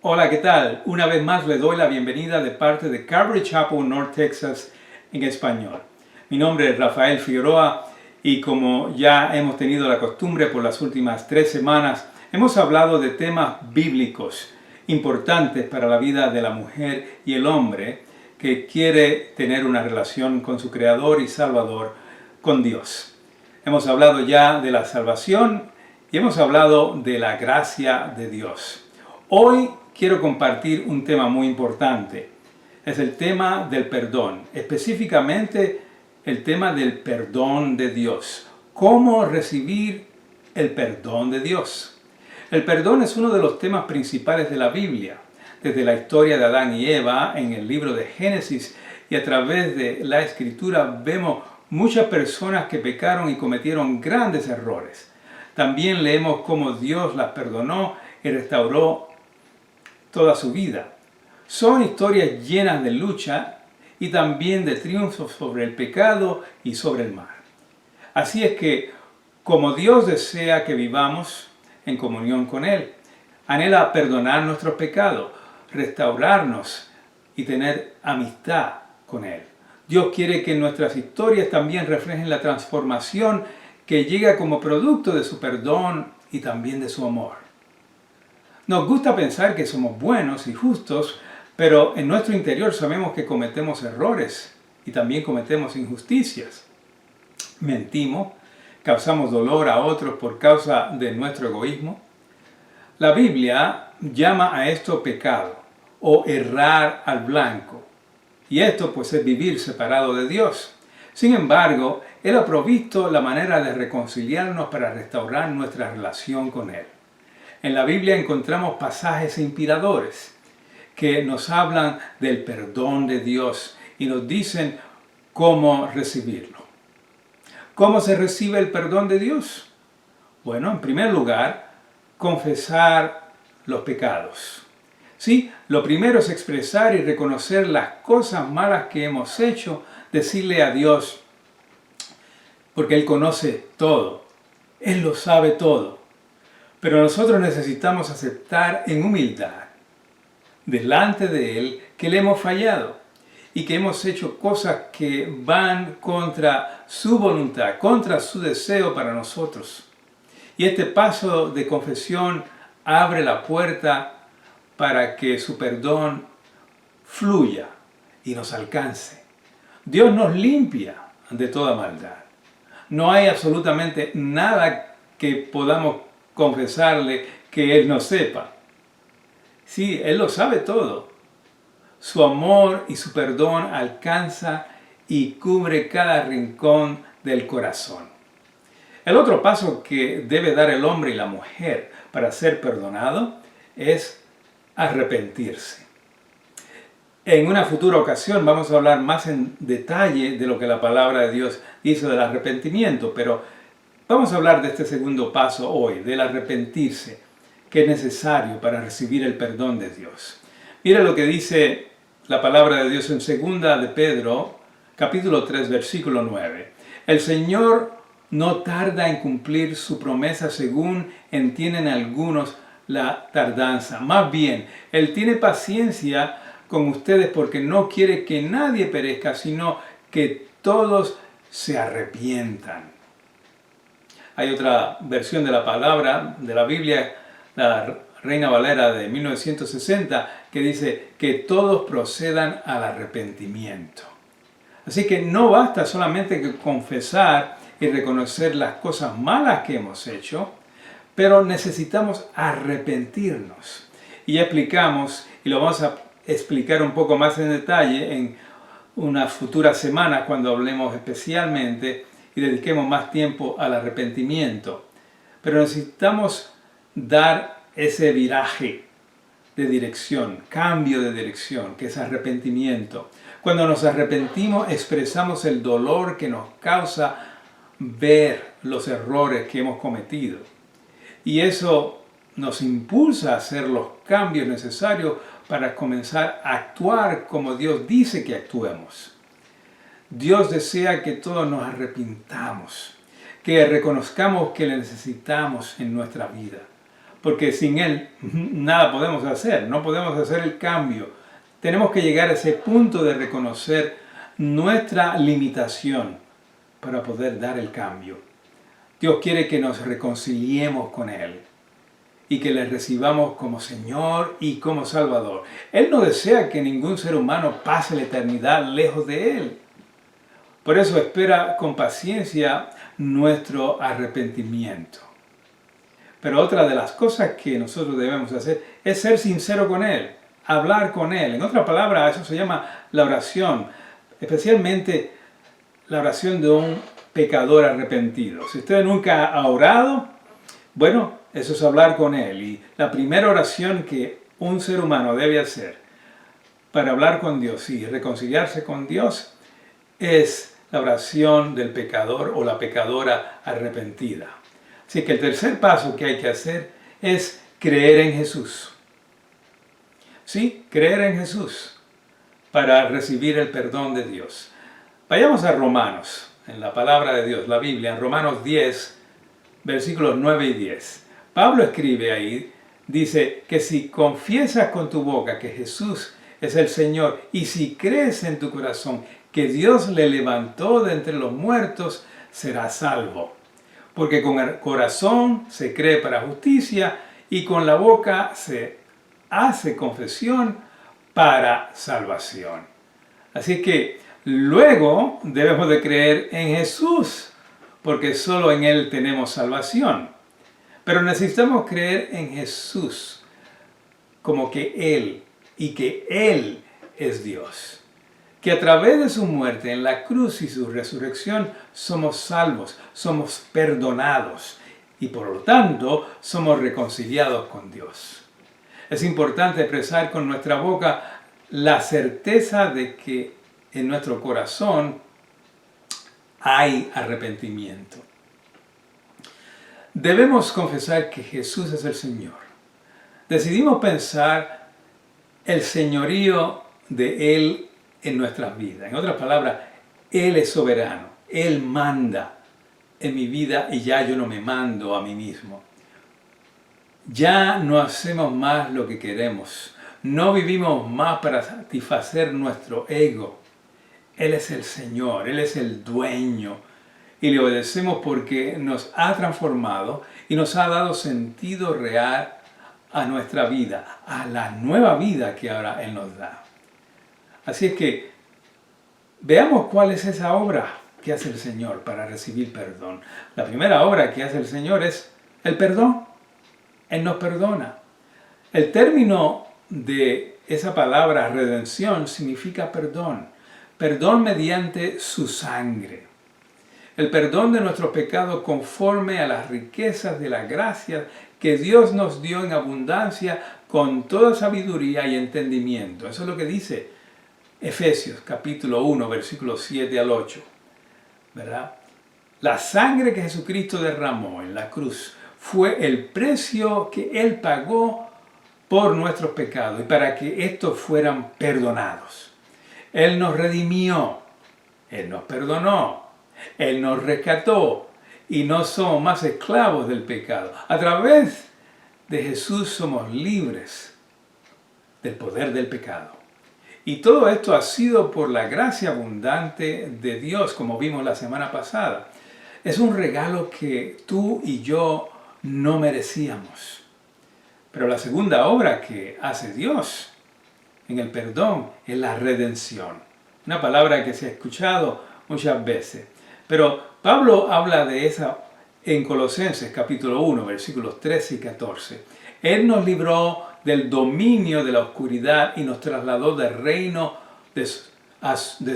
Hola, ¿qué tal? Una vez más le doy la bienvenida de parte de Calvary Chapel, North Texas, en español. Mi nombre es Rafael Figueroa y como ya hemos tenido la costumbre por las últimas 3 semanas, hemos hablado de temas bíblicos importantes para la vida de la mujer y el hombre que quiere tener una relación con su Creador y Salvador, con Dios. Hemos hablado ya de la salvación y hemos hablado de la gracia de Dios. Hoy quiero compartir un tema muy importante. Es el tema del perdón, específicamente el tema del perdón de Dios. ¿Cómo recibir el perdón de Dios? El perdón es uno de los temas principales de la Biblia. Desde la historia de Adán y Eva en el libro de Génesis y a través de la Escritura vemos muchas personas que pecaron y cometieron grandes errores. También leemos cómo Dios las perdonó y restauró toda su vida. Son historias llenas de lucha y también de triunfo sobre el pecado y sobre el mal. Así es que, como Dios desea que vivamos en comunión con Él, anhela perdonar nuestros pecados, restaurarnos y tener amistad con Él. Dios quiere que nuestras historias también reflejen la transformación que llega como producto de su perdón y también de su amor. Nos gusta pensar que somos buenos y justos, pero en nuestro interior sabemos que cometemos errores y también cometemos injusticias. Mentimos, causamos dolor a otros por causa de nuestro egoísmo. La Biblia llama a esto pecado o errar al blanco. Y esto pues es vivir separado de Dios. Sin embargo, Él ha provisto la manera de reconciliarnos para restaurar nuestra relación con Él. En la Biblia encontramos pasajes inspiradores que nos hablan del perdón de Dios y nos dicen cómo recibirlo. ¿Cómo se recibe el perdón de Dios? Bueno, en primer lugar, confesar los pecados. Sí, lo primero es expresar y reconocer las cosas malas que hemos hecho, decirle a Dios, porque Él conoce todo, Él lo sabe todo. Pero nosotros necesitamos aceptar en humildad, delante de Él, que le hemos fallado y que hemos hecho cosas que van contra su voluntad, contra su deseo para nosotros. Y este paso de confesión abre la puerta para que su perdón fluya y nos alcance. Dios nos limpia de toda maldad. No hay absolutamente nada que podamos confesarle que Él no sepa. Sí, Él lo sabe todo. Su amor y su perdón alcanza y cubre cada rincón del corazón. El otro paso que debe dar el hombre y la mujer para ser perdonado es arrepentirse. En una futura ocasión vamos a hablar más en detalle de lo que la palabra de Dios dice del arrepentimiento, pero vamos a hablar de este segundo paso hoy, del arrepentirse, que es necesario para recibir el perdón de Dios. Mira lo que dice la palabra de Dios en 2 de Pedro, capítulo 3, versículo 9. El Señor no tarda en cumplir su promesa según entienden algunos la tardanza. Más bien, Él tiene paciencia con ustedes porque no quiere que nadie perezca, sino que todos se arrepientan. Hay otra versión de la palabra, de la Biblia, la Reina Valera de 1960, que dice que todos procedan al arrepentimiento. Así que no basta solamente que confesar y reconocer las cosas malas que hemos hecho, pero necesitamos arrepentirnos. Y ya explicamos, y lo vamos a explicar un poco más en detalle en una futura semana cuando hablemos especialmente y dediquemos más tiempo al arrepentimiento. Pero necesitamos dar ese viraje de dirección, cambio de dirección, que es arrepentimiento. Cuando nos arrepentimos, expresamos el dolor que nos causa ver los errores que hemos cometido. Y eso nos impulsa a hacer los cambios necesarios para comenzar a actuar como Dios dice que actuemos. Dios desea que todos nos arrepintamos, que reconozcamos que le necesitamos en nuestra vida. porque sin Él nada podemos hacer, no podemos hacer el cambio. Tenemos que llegar a ese punto de reconocer nuestra limitación para poder dar el cambio. Dios quiere que nos reconciliemos con Él y que le recibamos como Señor y como Salvador. Él no desea que ningún ser humano pase la eternidad lejos de Él. Por eso espera con paciencia nuestro arrepentimiento. Pero otra de las cosas que nosotros debemos hacer es ser sincero con Él, hablar con Él. En otras palabras, eso se llama la oración, especialmente la oración de un pecador arrepentido. Si usted nunca ha orado, bueno, eso es hablar con Él. Y la primera oración que un ser humano debe hacer para hablar con Dios y reconciliarse con Dios es la oración del pecador o la pecadora arrepentida. Así que el tercer paso que hay que hacer es creer en Jesús. Sí, creer en Jesús para recibir el perdón de Dios. Vayamos a Romanos, en la palabra de Dios, la Biblia, en Romanos 10, versículos 9 y 10. Pablo escribe ahí, dice que si confiesas con tu boca que Jesús es el Señor y si crees en tu corazón que Dios le levantó de entre los muertos, serás salvo. Porque con el corazón se cree para justicia y con la boca se hace confesión para salvación. Así que luego debemos de creer en Jesús, porque solo en Él tenemos salvación. Pero necesitamos creer en Jesús como que Él y que Él es Dios. Que a través de su muerte en la cruz y su resurrección somos salvos, somos perdonados y por lo tanto somos reconciliados con Dios. Es importante expresar con nuestra boca la certeza de que en nuestro corazón hay arrepentimiento. Debemos confesar que Jesús es el Señor. Decidimos pensar el señorío de Él en nuestras vidas. En otras palabras, Él es soberano. Él manda en mi vida y ya yo no me mando a mí mismo. Ya no hacemos más lo que queremos. No vivimos más para satisfacer nuestro ego. Él es el Señor, Él es el dueño. Y le obedecemos porque nos ha transformado y nos ha dado sentido real a nuestra vida, a la nueva vida que ahora Él nos da. Así es que veamos cuál es esa obra que hace el Señor para recibir perdón. La primera obra que hace el Señor es el perdón. Él nos perdona. El término de esa palabra redención significa perdón. Perdón mediante su sangre. El perdón de nuestros pecados conforme a las riquezas de la gracia que Dios nos dio en abundancia con toda sabiduría y entendimiento. Eso es lo que dice Efesios capítulo 1, versículos 7 al 8. ¿Verdad? La sangre que Jesucristo derramó en la cruz fue el precio que Él pagó por nuestros pecados y para que estos fueran perdonados. Él nos redimió, Él nos perdonó, Él nos rescató y no somos más esclavos del pecado. A través de Jesús somos libres del poder del pecado. Y todo esto ha sido por la gracia abundante de Dios, como vimos la semana pasada. Es un regalo que tú y yo no merecíamos. Pero la segunda obra que hace Dios en el perdón es la redención. Una palabra que se ha escuchado muchas veces. Pero Pablo habla de esa en Colosenses capítulo 1, versículos 13 y 14. Él nos libró del dominio de la oscuridad y nos trasladó del reino de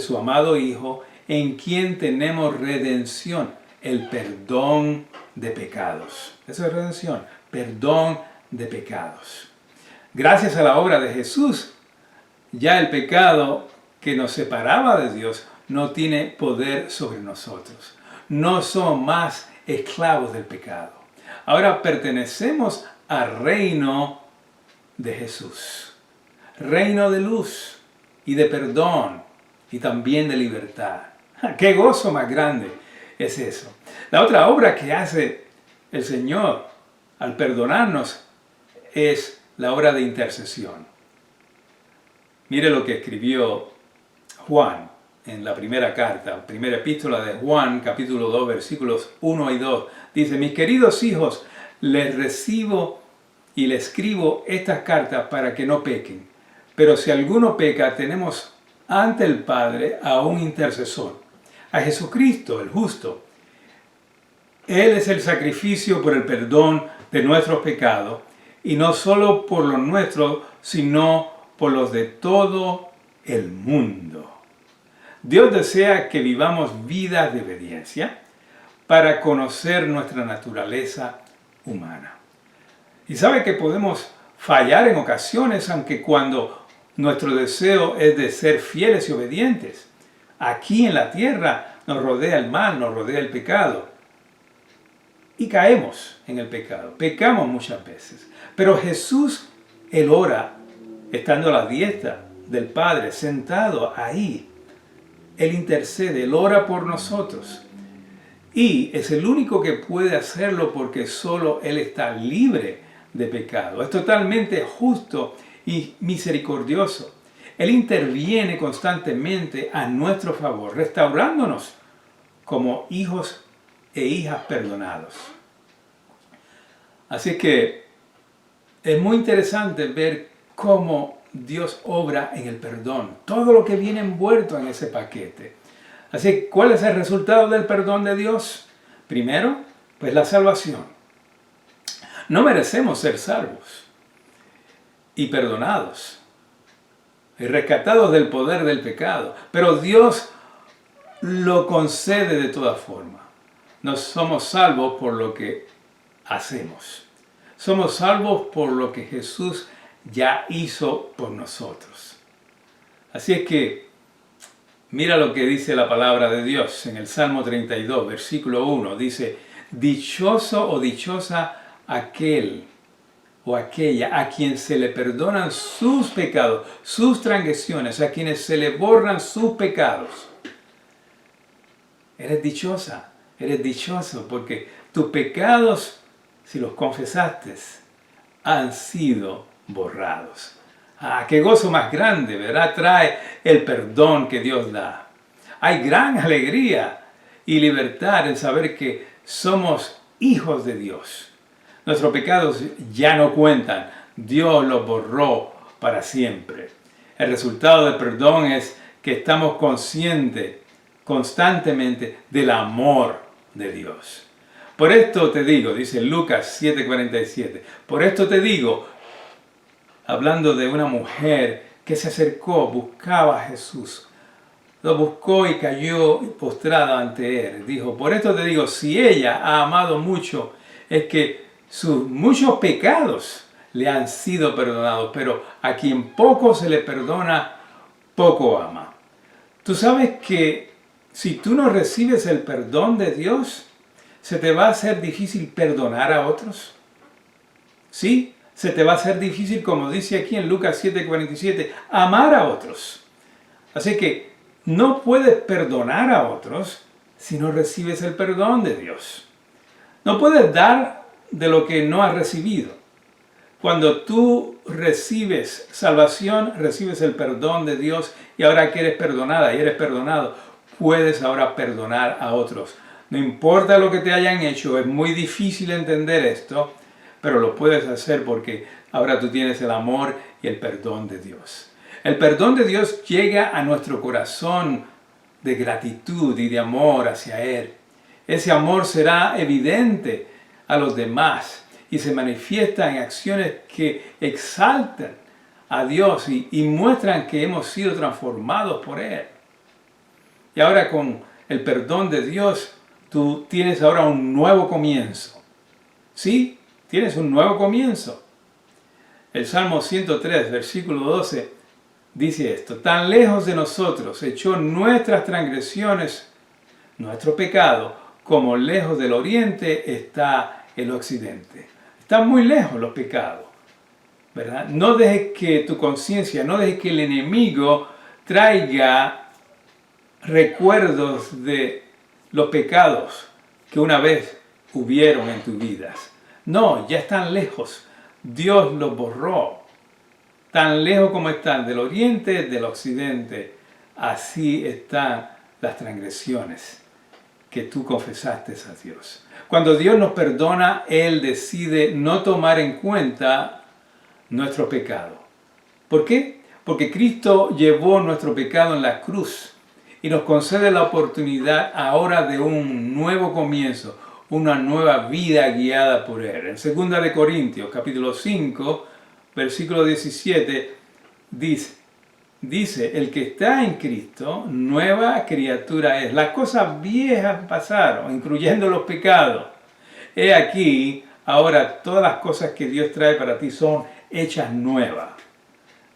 su amado Hijo, en quien tenemos redención, el perdón de pecados. Eso es redención, perdón de pecados. Gracias a la obra de Jesús, ya el pecado que nos separaba de Dios no tiene poder sobre nosotros. No somos más esclavos del pecado. Ahora pertenecemos al reino de Jesús. Reino de luz y de perdón y también de libertad. ¡Qué gozo más grande es eso! La otra obra que hace el Señor al perdonarnos es la obra de intercesión. Mire lo que escribió Juan en la primera carta, primera epístola de Juan, capítulo 2, versículos 1 y 2. Dice: mis queridos hijos, les recibo y les escribo estas cartas para que no pequen. Pero si alguno peca, tenemos ante el Padre a un intercesor, a Jesucristo, el justo. Él es el sacrificio por el perdón de nuestros pecados, y no solo por los nuestros, sino por los de todo el mundo. Dios desea que vivamos vidas de obediencia para conocer nuestra naturaleza humana. Y sabe que podemos fallar en ocasiones, aunque cuando nuestro deseo es de ser fieles y obedientes. Aquí en la tierra nos rodea el mal, nos rodea el pecado. Y caemos en el pecado, pecamos muchas veces. Pero Jesús, Él ora, estando a la diestra del Padre, sentado ahí. Él intercede, Él ora por nosotros. Y es el único que puede hacerlo porque solo Él está libre de pecado. Es totalmente justo y misericordioso. Él interviene constantemente a nuestro favor, restaurándonos como hijos e hijas perdonados. Así que es muy interesante ver cómo Dios obra en el perdón, todo lo que viene envuelto en ese paquete. Así, ¿cuál es el resultado del perdón de Dios? Primero, pues la salvación. No merecemos ser salvos y perdonados y rescatados del poder del pecado, pero Dios lo concede de todas formas. No somos salvos por lo que hacemos. Somos salvos por lo que Jesús ya hizo por nosotros. Así es que mira lo que dice la palabra de Dios en el Salmo 32, versículo 1. Dice: dichoso o dichosa aquel o aquella a quien se le perdonan sus pecados, sus transgresiones, a quienes se le borran sus pecados. Eres dichosa, eres dichoso porque tus pecados, si los confesaste, han sido borrados. Ah, qué gozo más grande, ¿verdad? Trae el perdón que Dios da. Hay gran alegría y libertad en saber que somos hijos de Dios. Nuestros pecados ya no cuentan. Dios los borró para siempre. El resultado del perdón es que estamos conscientes constantemente del amor de Dios. Por esto te digo, dice Lucas 7:47, por esto te digo, hablando de una mujer que se acercó, buscaba a Jesús, lo buscó y cayó postrada ante él. Dijo: por esto te digo, si ella ha amado mucho, es que sus muchos pecados le han sido perdonados, pero a quien poco se le perdona, poco ama. Tú sabes que si tú no recibes el perdón de Dios, ¿se te va a hacer difícil perdonar a otros? ¿Sí? Se te va a hacer difícil, como dice aquí en Lucas 7:47, amar a otros. Así que no puedes perdonar a otros si no recibes el perdón de Dios. No puedes dar de lo que no has recibido. Cuando tú recibes salvación, recibes el perdón de Dios y ahora que eres perdonada y eres perdonado, puedes ahora perdonar a otros. No importa lo que te hayan hecho, es muy difícil entender esto, pero lo puedes hacer porque ahora tú tienes el amor y el perdón de Dios. El perdón de Dios llega a nuestro corazón de gratitud y de amor hacia Él. Ese amor será evidente a los demás y se manifiesta en acciones que exaltan a Dios y muestran que hemos sido transformados por Él. Y ahora con el perdón de Dios, tú tienes ahora un nuevo comienzo. ¿Sí? Tienes un nuevo comienzo. El Salmo 103, versículo 12, dice esto: tan lejos de nosotros echó nuestras transgresiones, nuestro pecado, como lejos del oriente está el occidente. Están muy lejos los pecados, ¿verdad? No dejes que tu conciencia, no dejes que el enemigo traiga recuerdos de los pecados que una vez hubieron en tu vida. No, ya están lejos. Dios los borró. Tan lejos como están del oriente, del occidente, así están las transgresiones que tú confesaste a Dios. Cuando Dios nos perdona, Él decide no tomar en cuenta nuestro pecado. ¿Por qué? Porque Cristo llevó nuestro pecado en la cruz y nos concede la oportunidad ahora de un nuevo comienzo, una nueva vida guiada por Él. En 2 de Corintios, capítulo 5, versículo 17, dice, el que está en Cristo, nueva criatura es. Las cosas viejas pasaron, incluyendo los pecados. He aquí, ahora todas las cosas que Dios trae para ti son hechas nuevas.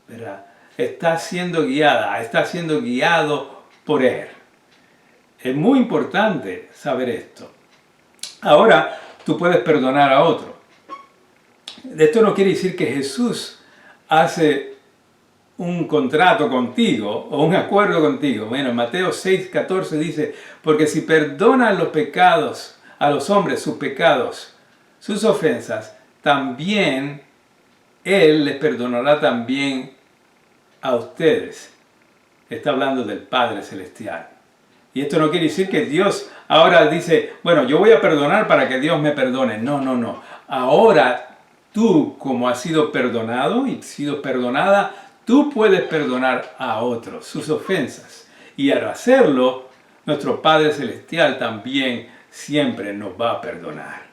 ¿Verdad? Está siendo guiada, está siendo guiado por Él. Es muy importante saber esto. Ahora, tú puedes perdonar a otro. Esto no quiere decir que Jesús hace un contrato contigo o un acuerdo contigo. Bueno, en Mateo 6:14 dice, porque si perdonan los pecados a los hombres, sus pecados, sus ofensas, también Él les perdonará también a ustedes. Está hablando del Padre Celestial. Y esto no quiere decir que Dios ahora dice, bueno, yo voy a perdonar para que Dios me perdone. No, no, no. Ahora tú, como has sido perdonado y sido perdonada, tú puedes perdonar a otros sus ofensas. Y al hacerlo, nuestro Padre Celestial también siempre nos va a perdonar.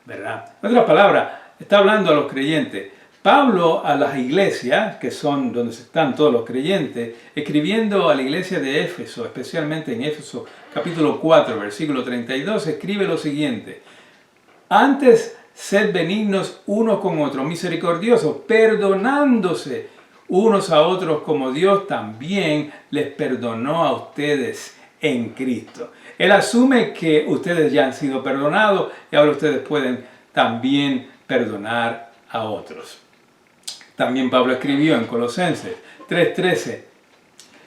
¿Verdad? En otras palabras, está hablando a los creyentes. Pablo a las iglesias, que son donde están todos los creyentes, escribiendo a la iglesia de Éfeso, especialmente en Éfeso capítulo 4, versículo 32, escribe lo siguiente. Antes, sed benignos unos con otros, misericordiosos, perdonándose unos a otros como Dios también les perdonó a ustedes en Cristo. Él asume que ustedes ya han sido perdonados y ahora ustedes pueden también perdonar a otros. También Pablo escribió en Colosenses 3:13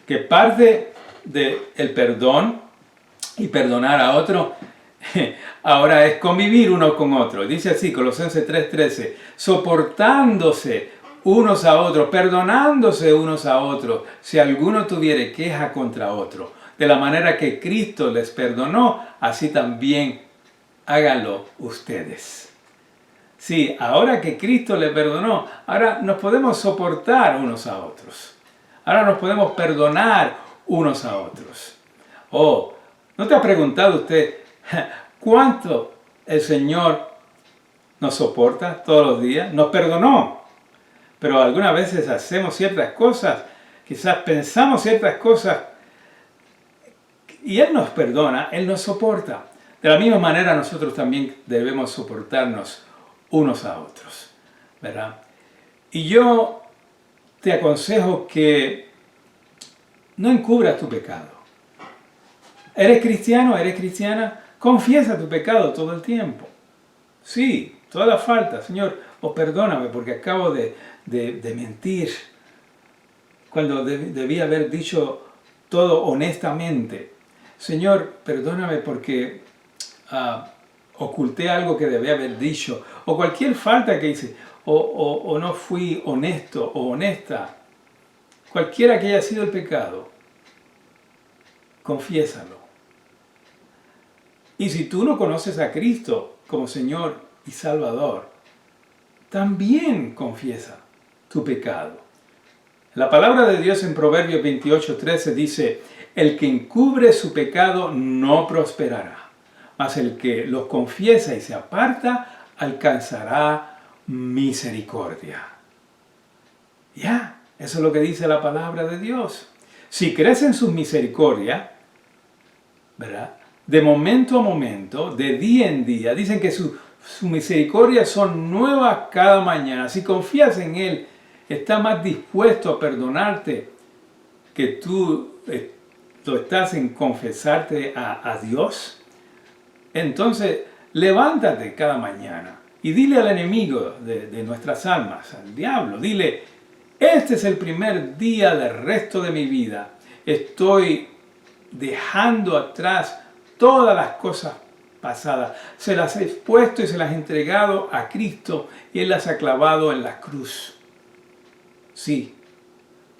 que parte del perdón y perdonar a otro ahora es convivir uno con otro. Dice así, Colosenses 3:13, soportándose unos a otros, perdonándose unos a otros, si alguno tuviere queja contra otro. De la manera que Cristo les perdonó, así también háganlo ustedes. Sí, ahora que Cristo le perdonó, ahora nos podemos soportar unos a otros. Ahora nos podemos perdonar unos a otros. Oh, ¿no te ha preguntado usted cuánto el Señor nos soporta todos los días? Nos perdonó, pero algunas veces hacemos ciertas cosas, quizás pensamos ciertas cosas y Él nos perdona, Él nos soporta. De la misma manera nosotros también debemos soportarnos unos a otros, ¿verdad? Y yo te aconsejo que no encubras tu pecado. ¿Eres cristiano? ¿Eres cristiana? Confiesa tu pecado todo el tiempo. Sí, toda la falta. Señor, perdóname porque acabo de mentir cuando debía haber dicho todo honestamente. Señor, perdóname porque oculté algo que debía haber dicho, o cualquier falta que hice, o no fui honesto o honesta, cualquiera que haya sido el pecado, confiésalo. Y si tú no conoces a Cristo como Señor y Salvador, también confiesa tu pecado. La palabra de Dios en Proverbios 28:13 dice, el que encubre su pecado no prosperará, mas el que los confiesa y se aparta, alcanzará misericordia. Ya, eso es lo que dice la palabra de Dios. Si crees en su misericordia, ¿verdad? De momento a momento, de día en día, dicen que su misericordia son nuevas cada mañana. Si confías en Él, está más dispuesto a perdonarte que tú lo estás en confesarte a Dios. Entonces, levántate cada mañana y dile al enemigo de nuestras almas, al diablo, dile, este es el primer día del resto de mi vida. Estoy dejando atrás todas las cosas pasadas. Se las he puesto y se las he entregado a Cristo y Él las ha clavado en la cruz. Sí,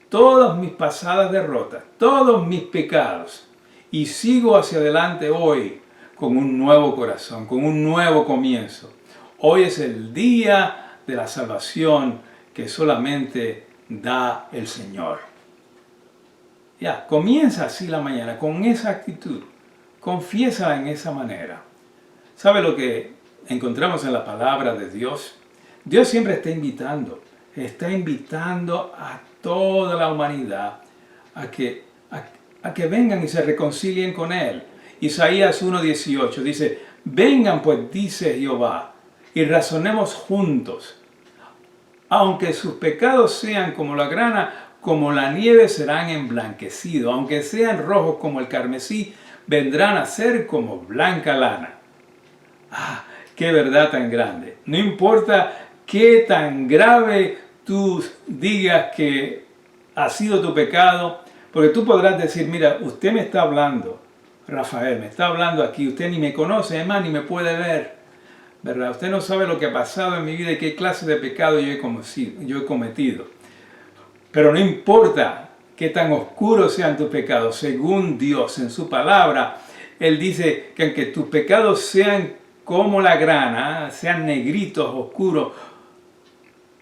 todas mis pasadas derrotas, todos mis pecados. Y sigo hacia adelante hoy con un nuevo corazón, con un nuevo comienzo. Hoy es el día de la salvación que solamente da el Señor. Ya, comienza así la mañana, con esa actitud. Confiésala en esa manera. ¿Sabe lo que encontramos en la palabra de Dios? Dios siempre está invitando a toda la humanidad a que vengan y se reconcilien con Él. Isaías 1:18 dice, vengan pues, dice Jehová, y razonemos juntos. Aunque sus pecados sean como la grana, como la nieve serán emblanquecidos. Aunque sean rojos como el carmesí, vendrán a ser como blanca lana. ¡Ah, qué verdad tan grande! No importa qué tan grave tú digas que ha sido tu pecado, porque tú podrás decir, mira, usted me está hablando, Rafael, me está hablando aquí, usted ni me conoce, además ni me puede ver, ¿verdad? Usted no sabe lo que ha pasado en mi vida y qué clase de pecado yo he cometido. Pero no importa qué tan oscuros sean tus pecados, según Dios en su palabra, Él dice que aunque tus pecados sean como la grana, sean negritos, oscuros,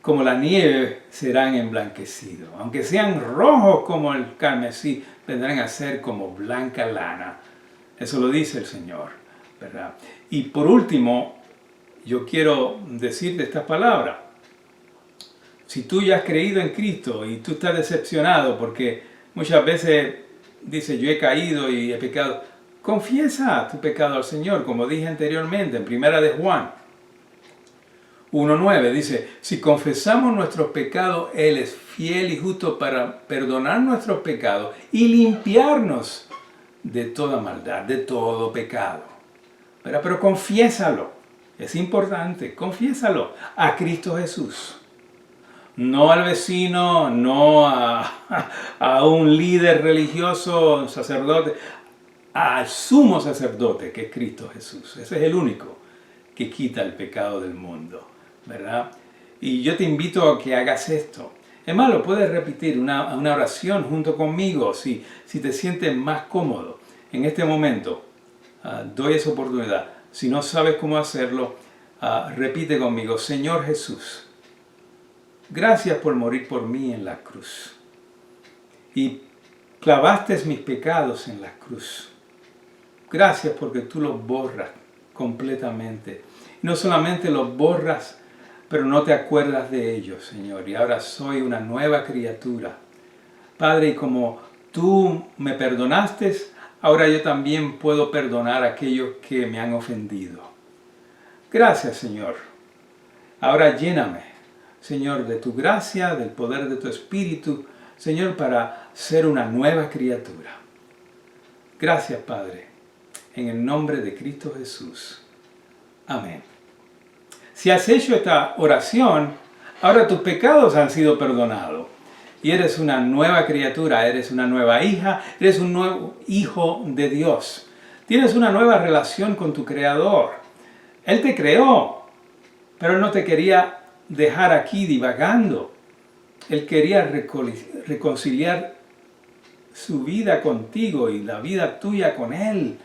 como la nieve, serán emblanquecidos. Aunque sean rojos como el carmesí, vendrán a ser como blanca lana. Eso lo dice el Señor, ¿verdad? Y por último, yo quiero decirte estas palabras. Si tú ya has creído en Cristo y tú estás decepcionado porque muchas veces dices, yo he caído y he pecado, confiesa tu pecado al Señor, como dije anteriormente en 1 de Juan 1:9 dice, si confesamos nuestros pecados, Él es fiel y justo para perdonar nuestros pecados y limpiarnos de toda maldad, de todo pecado. Pero confiésalo, es importante, confiésalo a Cristo Jesús. No al vecino, no a un líder religioso, un sacerdote, al sumo sacerdote que es Cristo Jesús. Ese es el único que quita el pecado del mundo, ¿verdad? Y yo te invito a que hagas esto. Es más, lo puedes repetir una oración junto conmigo si te sientes más cómodo. En este momento, doy esa oportunidad. Si no sabes cómo hacerlo, repite conmigo, Señor Jesús, gracias por morir por mí en la cruz. Y clavaste mis pecados en la cruz. Gracias porque tú los borras completamente. No solamente los borras, pero no te acuerdas de ellos, Señor. Y ahora soy una nueva criatura. Padre, y como tú me perdonaste, ahora yo también puedo perdonar a aquellos que me han ofendido. Gracias, Señor. Ahora lléname, Señor, de tu gracia, del poder de tu Espíritu, Señor, para ser una nueva criatura. Gracias, Padre, en el nombre de Cristo Jesús. Amén. Si has hecho esta oración, ahora tus pecados han sido perdonados. Y eres una nueva criatura, eres una nueva hija, eres un nuevo hijo de Dios. Tienes una nueva relación con tu Creador. Él te creó, pero Él no te quería dejar aquí divagando. Él quería reconciliar su vida contigo y la vida tuya con Él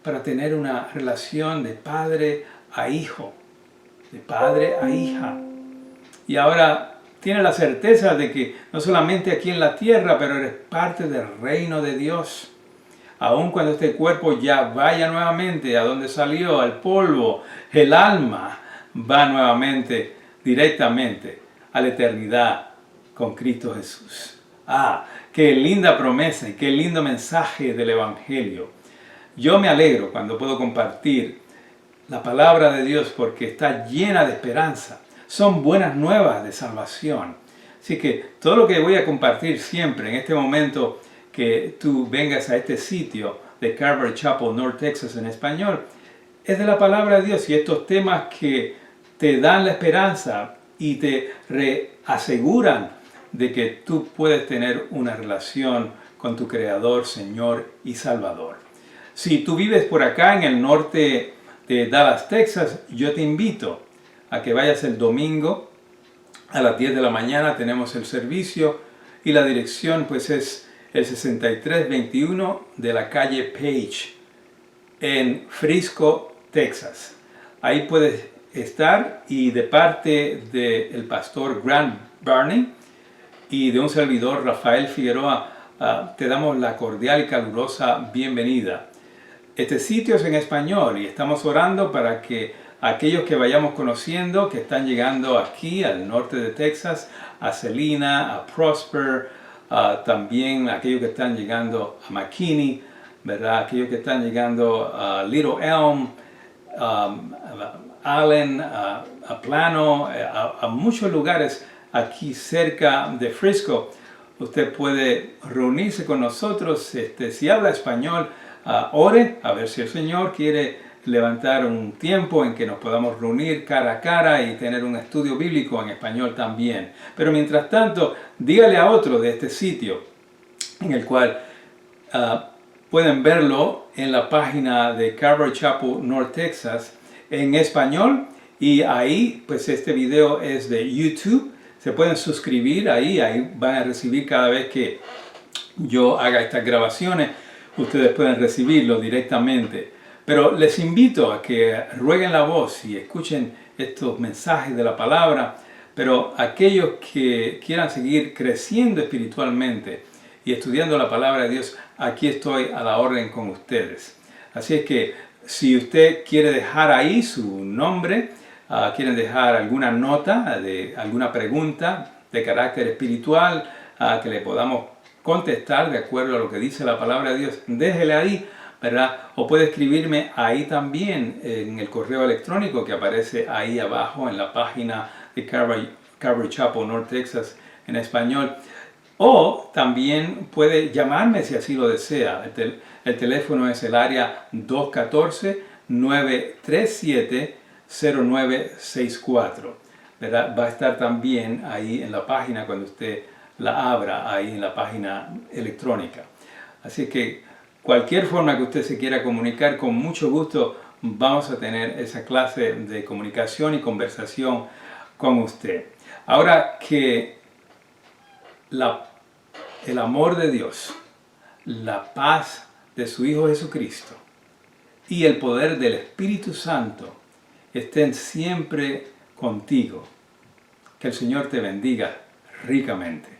para tener una relación de padre a hijo, de padre a hija. Y ahora tienes la certeza de que no solamente aquí en la tierra, pero eres parte del reino de Dios. Aun cuando este cuerpo ya vaya nuevamente a donde salió, al polvo, el alma va nuevamente, directamente a la eternidad con Cristo Jesús. ¡Ah! ¡Qué linda promesa y qué lindo mensaje del Evangelio! Yo me alegro cuando puedo compartir la palabra de Dios porque está llena de esperanza. Son buenas nuevas de salvación. Así que todo lo que voy a compartir siempre en este momento que tú vengas a este sitio de Calvary Chapel, North Texas en español, es de la palabra de Dios y estos temas que te dan la esperanza y te reaseguran de que tú puedes tener una relación con tu Creador, Señor y Salvador. Si tú vives por acá en el norte de Dallas, Texas, yo te invito a que vayas el domingo a las 10 de la mañana. Tenemos el servicio y la dirección pues es el 6321 de la calle Page en Frisco, Texas. Ahí puedes estar, y de parte del pastor Grant Barney y de un servidor, Rafael Figueroa, te damos la cordial y calurosa bienvenida. Este sitio es en español y estamos orando para que aquellos que vayamos conociendo, que están llegando aquí al norte de Texas, a Celina, a Prosper, también aquellos que están llegando a McKinney, ¿verdad? Aquellos que están llegando a Little Elm, Allen, a Plano, a muchos lugares aquí cerca de Frisco. Usted puede reunirse con nosotros. Si habla español, ore a ver si el Señor quiere levantar un tiempo en que nos podamos reunir cara a cara y tener un estudio bíblico en español también. Pero mientras tanto, dígale a otro de este sitio, en el cual pueden verlo en la página de Calvary Chapel North Texas en español, y ahí pues este video es de YouTube. Se pueden suscribir ahí van a recibir cada vez que yo haga estas grabaciones, ustedes pueden recibirlo directamente. Pero les invito a que rueguen la voz y escuchen estos mensajes de la palabra. Pero aquellos que quieran seguir creciendo espiritualmente y estudiando la palabra de Dios, aquí estoy a la orden con ustedes. Así es que si usted quiere dejar ahí su nombre, quieren dejar alguna nota de alguna pregunta de carácter espiritual, que le podamos contestar de acuerdo a lo que dice la palabra de Dios, déjele ahí, ¿verdad? O puede escribirme ahí también en el correo electrónico que aparece ahí abajo en la página de Calvary Chapel North Texas en español. O también puede llamarme si así lo desea. El teléfono es el área 214-937-0964. ¿Verdad? Va a estar también ahí en la página cuando usted la abra, ahí en la página electrónica. Así que cualquier forma que usted se quiera comunicar, con mucho gusto vamos a tener esa clase de comunicación y conversación con usted. Ahora que el amor de Dios, la paz de su Hijo Jesucristo y el poder del Espíritu Santo estén siempre contigo. Que el Señor te bendiga ricamente.